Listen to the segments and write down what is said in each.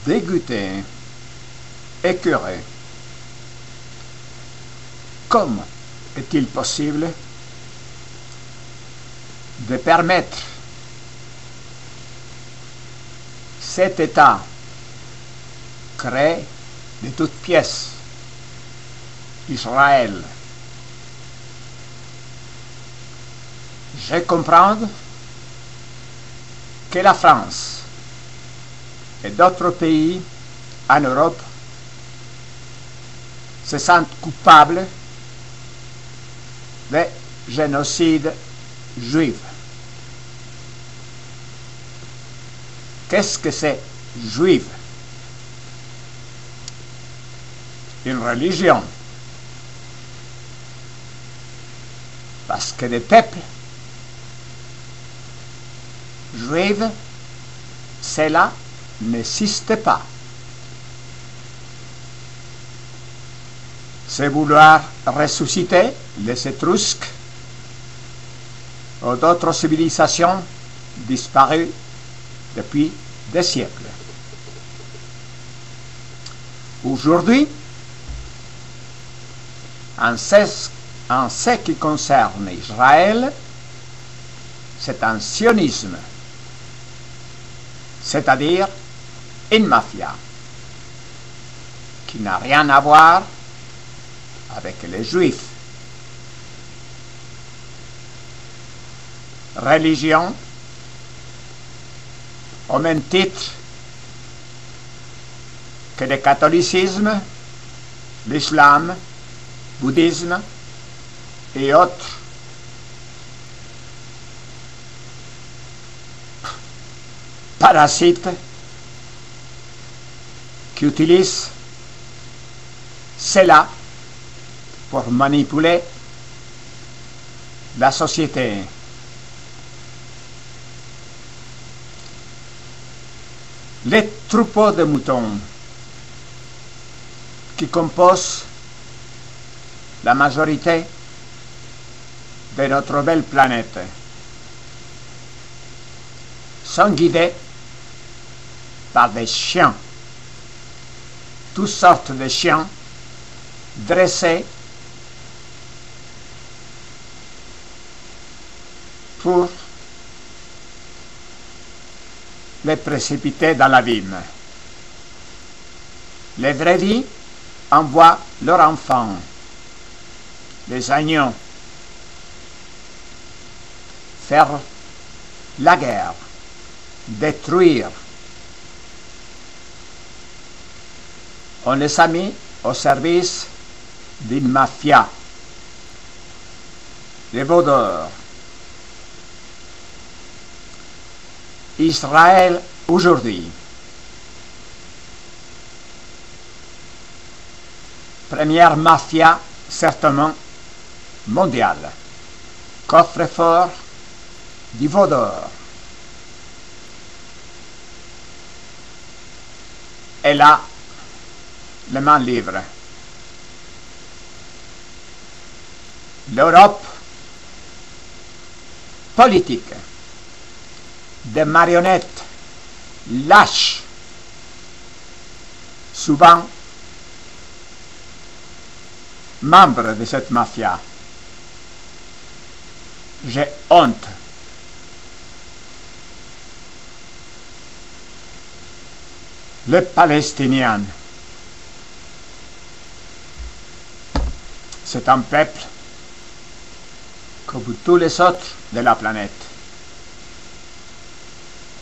dégoûté, écœuré. Comment est-il possible de permettre cet état créé de toutes pièces, Israël? Je comprends que la France et d'autres pays en Europe se sentent coupables de génocide juif. Qu'est-ce que c'est juif? Une religion. Parce que des peuples juifs, cela n'existe pas. C'est vouloir ressusciter les Étrusques ou d'autres civilisations disparues depuis des siècles. Aujourd'hui, en ce qui concerne Israël, c'est un sionisme, c'est-à-dire une mafia qui n'a rien à voir avec les Juifs. Religion, au même titre que le catholicisme, l'islam, bouddhisme et autres parasites qui utilisent cela pour manipuler la société. Les troupeaux de moutons qui composent la majorité de notre belle planète sont guidés par des chiens, toutes sortes de chiens dressés pour les précipiter dans l'abîme. Les brebis envoient leurs enfants, les agneaux, faire la guerre, détruire. On les a mis au service d'une mafia, des vaudeurs. Israël aujourd'hui, première mafia certainement mondiale, coffre-fort du vaudeur. Et là, les mains libres. L'Europe politique, des marionnettes lâches, souvent membres de cette mafia. J'ai honte. Les Palestiniens, c'est un peuple comme tous les autres de la planète.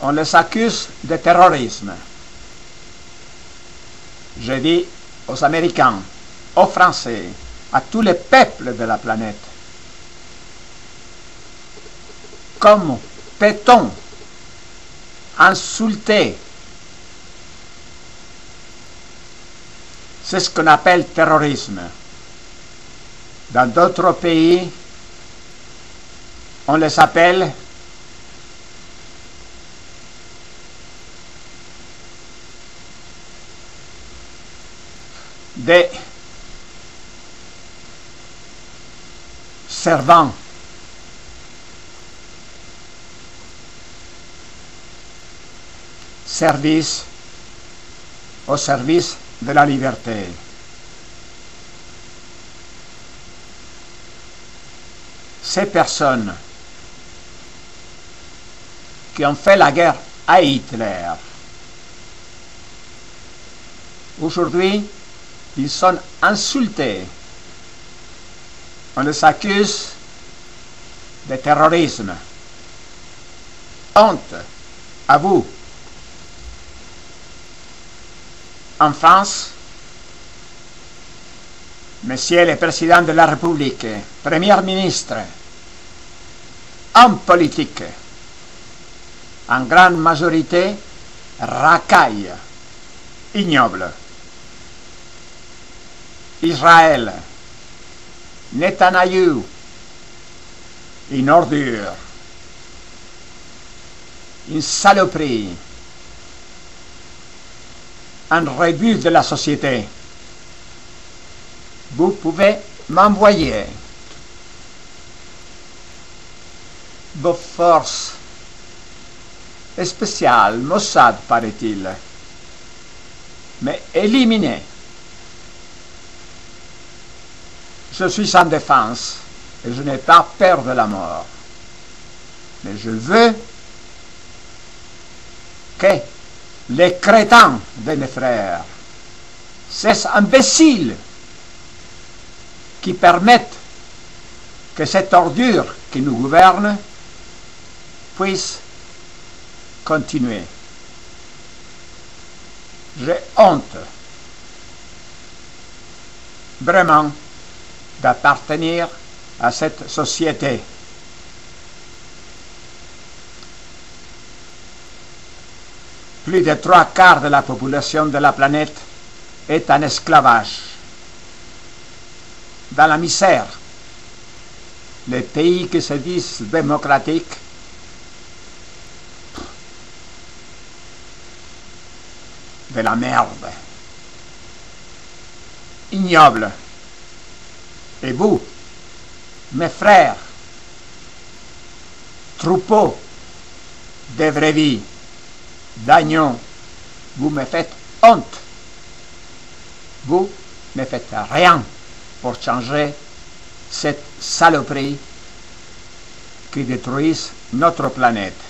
On les accuse de terrorisme. Je dis aux Américains, aux Français, à tous les peuples de la planète, comment peut-on insulter? C'est ce qu'on appelle terrorisme. Dans d'autres pays, on les appelle des servants. Service au service de la liberté. Ces personnes qui ont fait la guerre à Hitler, aujourd'hui, ils sont insultés. On les accuse de terrorisme. Honte à vous. En France, Monsieur le Président de la République, Premier ministre, homme politique, en grande majorité, racaille, ignoble. Israël, Netanyahou, une ordure, une saloperie, un rebut de la société. Vous pouvez m'envoyer vos forces spéciales, Mossad paraît-il, mais éliminez. Je suis sans défense et je n'ai pas peur de la mort. Mais je veux que les crétins de mes frères, ces imbéciles qui permettent que cette ordure qui nous gouverne puisse continuer. J'ai honte, vraiment, d'appartenir à cette société. Plus de 3/4 de la population de la planète est en esclavage. Dans la misère, les pays qui se disent démocratiques de la merde. Ignoble. Et vous, mes frères, troupeaux de vraie vie, d'agneaux, vous me faites honte. Vous ne faites rien pour changer cette saloperie qui détruit notre planète.